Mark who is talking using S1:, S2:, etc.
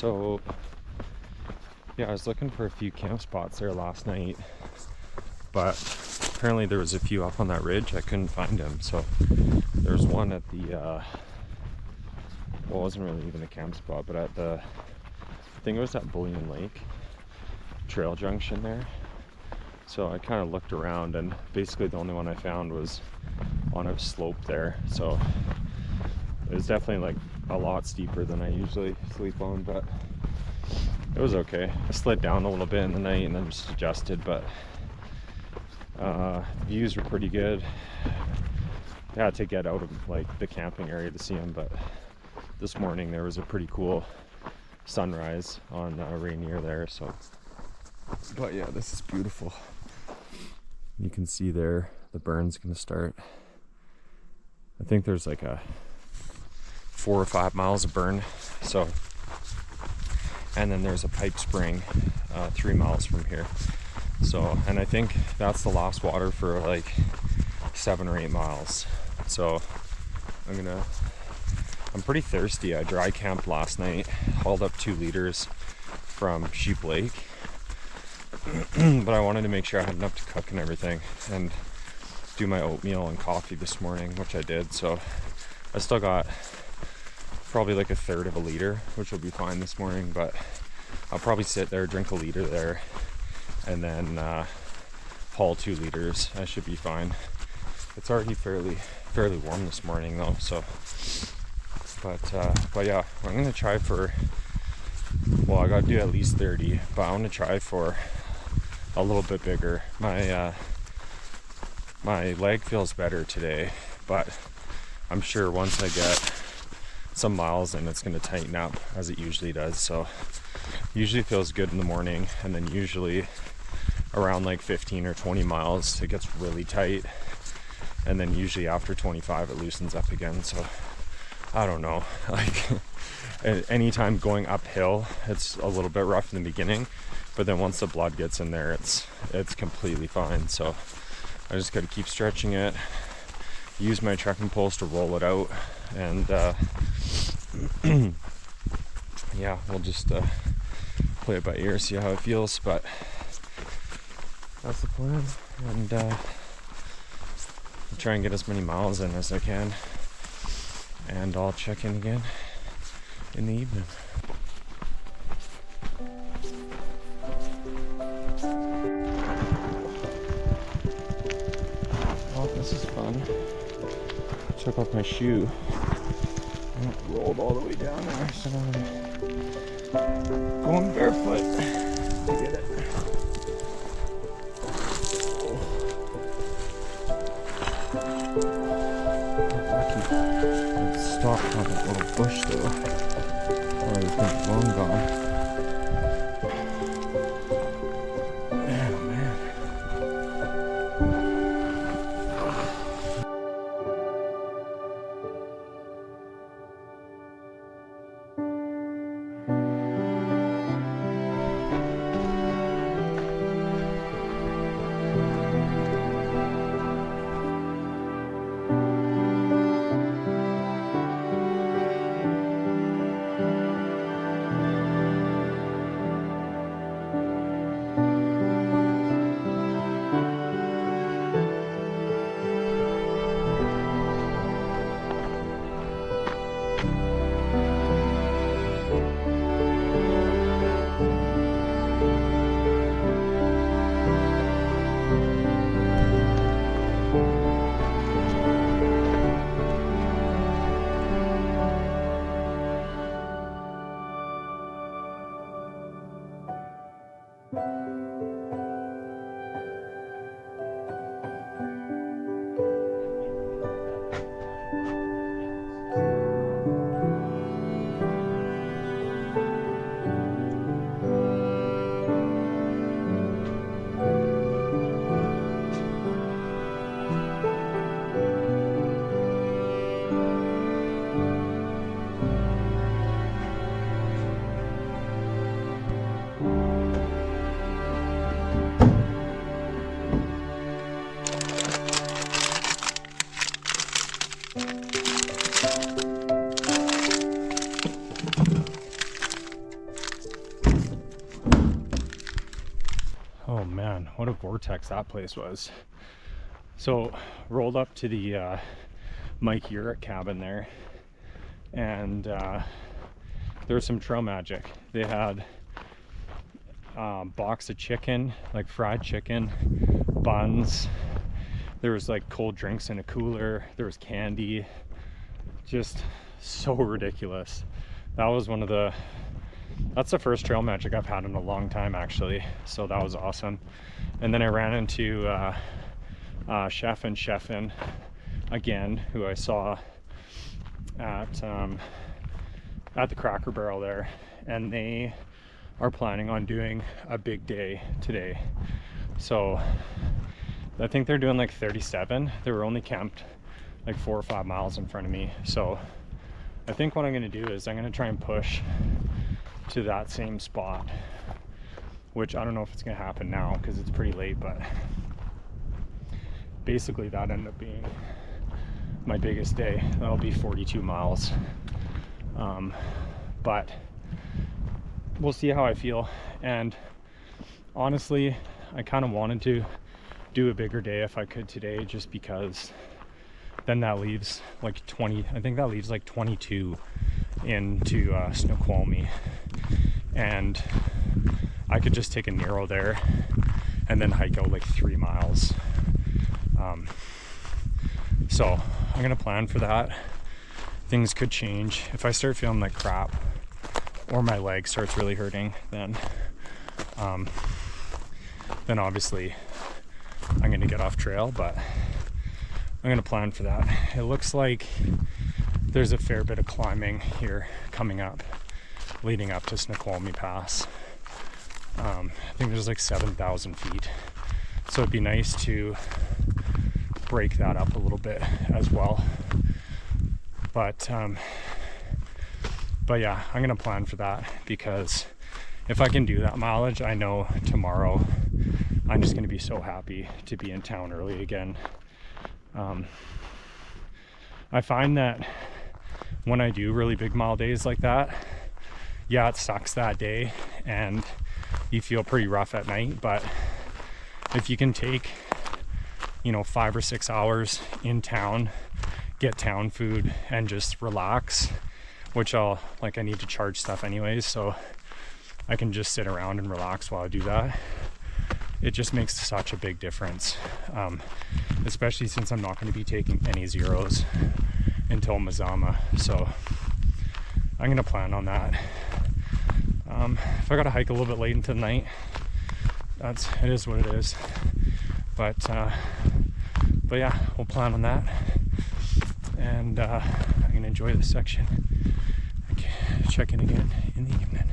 S1: So yeah, I was looking for a few camp spots there last night, but apparently there was a few up on that ridge. I couldn't find them. So there's one at the well, it wasn't really even a camp spot, but at the, I think it was at Bullion Lake trail junction there. So I kind of looked around, and basically the only one I found was on a slope there. So it was definitely like a lot steeper than I usually sleep on, but it was okay. I slid down a little bit in the night and then just adjusted, but the views were pretty good. I had to get out of like the camping area to see them, but this morning there was a pretty cool sunrise on Rainier there. So, but yeah, this is beautiful. You can see there the burn's gonna start. I think there's like a 4 or 5 miles of burn. So, and then there's a pipe spring 3 miles from here. So, and I think that's the last water for like 7 or 8 miles. So I'm pretty thirsty. I dry camped last night, hauled up 2 liters from Sheep Lake, but I wanted to make sure I had enough to cook and everything and do my oatmeal and coffee this morning, which I did. So I still got probably like a third of a liter, which will be fine this morning, but I'll probably sit there, drink a liter there, and then haul 2 liters. I should be fine. It's already fairly warm this morning though, so but yeah, I'm gonna try for, well, I gotta do at least 30, but I want to try for a little bit bigger. My leg feels better today, but I'm sure once I get some miles in, it's going to tighten up as it usually does. So usually feels good in the morning, and then usually around like 15 or 20 miles it gets really tight, and then usually after 25 it loosens up again. So I don't know, like anytime going uphill it's a little bit rough in the beginning, but then once the blood gets in there it's completely fine. So I just got to keep stretching it, use my trekking poles to roll it out, and yeah, we'll just play it by ear, see how it feels, but that's the plan. And I'll try and get as many miles in as I can, and I'll check in again in the evening. Oh, this is fun. Took off my shoe. Rolled all the way down there, so now I'm going barefoot to get it. Lucky it stopped on that little bush though, or I was going to be long gone. man, what a vortex that place was. So rolled up to the Mike Urich cabin there, and there was some trail magic. They had box of chicken, like fried chicken, buns. There was like cold drinks in a cooler. There was candy. Just so ridiculous. That was that's the first trail magic I've had in a long time, actually. So that was awesome. And then I ran into Chef and Chefin again, who I saw at the Cracker Barrel there, and they are planning on doing a big day today. So I think they're doing like 37. They were only camped like 4 or 5 miles in front of me. So I think what I'm going to do is I'm going to try and push to that same spot, which I don't know if it's going to happen now because it's pretty late, but basically that ended up being my biggest day. That'll be 42 miles. But we'll see how I feel. And honestly, I kind of wanted to do a bigger day if I could today, just because then that leaves like 20, I think that leaves like 22 into Snoqualmie, and I could just take a narrow there and then hike out like 3 miles. So I'm gonna plan for that. Things could change. If I start feeling like crap or my leg starts really hurting, then obviously I'm gonna get off trail, but I'm gonna plan for that. It looks like there's a fair bit of climbing here coming up, leading up to Snoqualmie Pass. I think there's like 7,000 feet. So it'd be nice to break that up a little bit as well. But yeah, I'm gonna plan for that, because if I can do that mileage, I know tomorrow I'm just gonna be so happy to be in town early again. I find that when I do really big mile days like that, yeah, it sucks that day and you feel pretty rough at night, but if you can take, 5 or 6 hours in town, get town food and just relax, which I need to charge stuff anyways, so I can just sit around and relax while I do that. It just makes such a big difference, especially since I'm not going to be taking any zeros until Mazama. So I'm going to plan on that. If I got to hike a little bit late into the night, it is what it is. But yeah, we'll plan on that. And I'm going to enjoy this section. Okay, check in again in the evening.